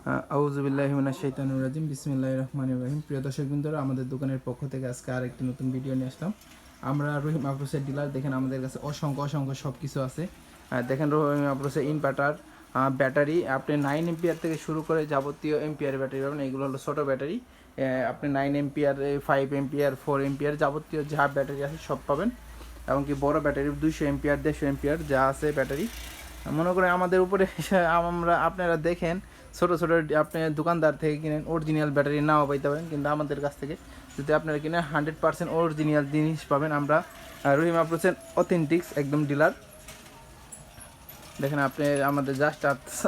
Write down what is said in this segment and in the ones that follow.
আউযুবিল্লাহি মিনাশ শাইতানির রাজিম বিসমিল্লাহির রহমানির রহিম। প্রিয় দর্শকবৃন্দরা, আমাদের দোকানের পক্ষ থেকে আজকে আরেকটি নতুন ভিডিও নিয়ে আসলাম। আমরা রহিম আফরোসের ডিলার। দেখেন আমাদের কাছে অসংখ্য সব কিছু আছে। দেখেন রহিম আফরোসের ইনভার্টার, ব্যাটারি আপনি 9 এম্পিয়ার থেকে শুরু করে যাবতীয় এম্পিয়ার ব্যাটারি পাবেন। এগুলো হলো ছোটো ব্যাটারি। আপনি 9 এম্পিয়ার, 5 এম্পিয়ার, 4 এম্পিয়ার যাবতীয় যা ব্যাটারি আছে সব পাবেন। এমনকি বড় ব্যাটারি 200 এম্পিয়ার, 150 এম্পিয়ার যা আছে ব্যাটারি। মনে করেন আমাদের উপরে আপনারা দেখেন ছোটো আপনি দোকানদার থেকে কিনেন অরিজিনাল ব্যাটারি নাও পাইতে পারেন, কিন্তু আমাদের কাছ থেকে যদি আপনারা কিনেন 100% অরিজিনাল জিনিস পাবেন। আমরা রহিম আফরোসের অথেন্টিক্স একদম ডিলার। দেখেন আপনি আমাদের জাস্ট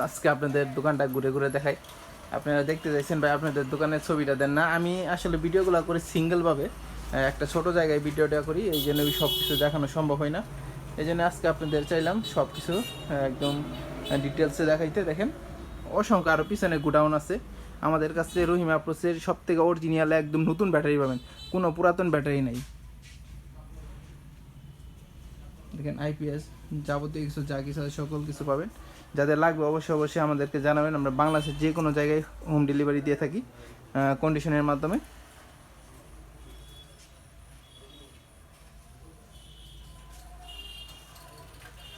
আজকে আপনাদের দোকানটা ঘুরে ঘুরে দেখাই। আপনারা দেখতে চাইছেন ভাই আপনাদের দোকানের ছবিটা দেন না। আমি আসলে ভিডিওগুলো করি সিঙ্গেলভাবে, একটা ছোট জায়গায় ভিডিওটা করি, এই জন্য সব কিছু দেখানো সম্ভব হয় না। এই জন্য আজকে আপনাদের চাইলাম সব কিছু একদম ডিটেলসে দেখাইতে। দেখেন অসংখ্য আরও পিছনে গোডাউন আছে। আমাদের কাছে রহিম আফরোসের সব থেকে অরিজিনাল একদম নতুন ব্যাটারি পাবেন, কোনো পুরাতন ব্যাটারি নেই। দেখেন আইপিএস যাবতীয় কিছু যা কিছু আছে সকল কিছু পাবেন। যাদের লাগবে অবশ্যই আমাদেরকে জানাবেন। আমরা বাংলাদেশের যে কোনো জায়গায় হোম ডেলিভারি দিয়ে থাকি কন্ডিশনের মাধ্যমে।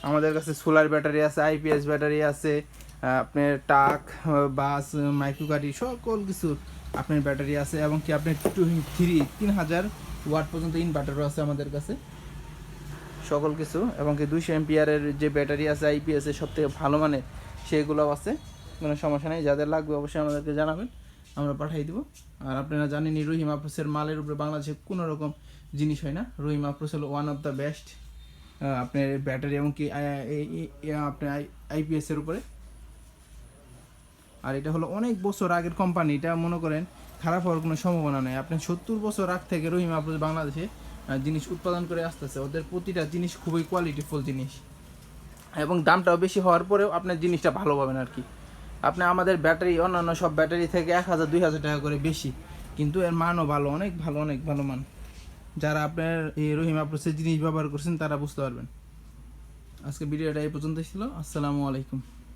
আমাদের কাছে সোলার ব্যাটারি আছে, আইপিএস ব্যাটারি আছে, আপনার টাক, বাস, মাইক্রো গাড়ি সকল কিছু আপনার ব্যাটারি আছে। এবং কি আপনার 3000 ওয়াট পর্যন্ত ইনভার্টারও আছে আমাদের কাছে সকল কিছু। এবং কি 200 এম্পিয়ারের যে ব্যাটারি আছে আইপিএসের সব থেকে ভালো মানের, সেগুলোও আছে। কোনো সমস্যা নেই, যাদের লাগবে অবশ্যই আমাদেরকে জানাবেন, আমরা পাঠিয়ে দেবো। আর আপনারা জানেনই রহিম আফরোসের মালের উপরে বাংলাদেশে কোনো রকম জিনিস হয় না। রহিম আফরোস হলো ওয়ান অফ দ্য বেস্ট আপনার ব্যাটারি এবং কি আপনার আইপিএসের উপরে। আর এটা হলো অনেক বছর আগের কোম্পানি, এটা মনে করেন খারাপ হওয়ার কোনো সম্ভাবনা নেই। আপনি 70 বছর আগ থেকে রহিম আফরোস বাংলাদেশে জিনিস উৎপাদন করে আসতেছে। ওদের প্রতিটা জিনিস খুবই কোয়ালিটিফুল জিনিস, এবং দামটাও বেশি হওয়ার পরেও আপনার জিনিসটা ভালো পাবেন আর কি। আপনি আমাদের ব্যাটারি অন্যান্য সব ব্যাটারি থেকে 1000-2000 টাকা করে বেশি, কিন্তু এর মানও ভালো, অনেক ভালো মান। যারা আপনার এই রহিম আফরোসের জিনিস ব্যবহার করছেন তারা বুঝতে পারবেন। আজকে ভিডিওটা এই পর্যন্তই ছিল। আসসালামু আলাইকুম।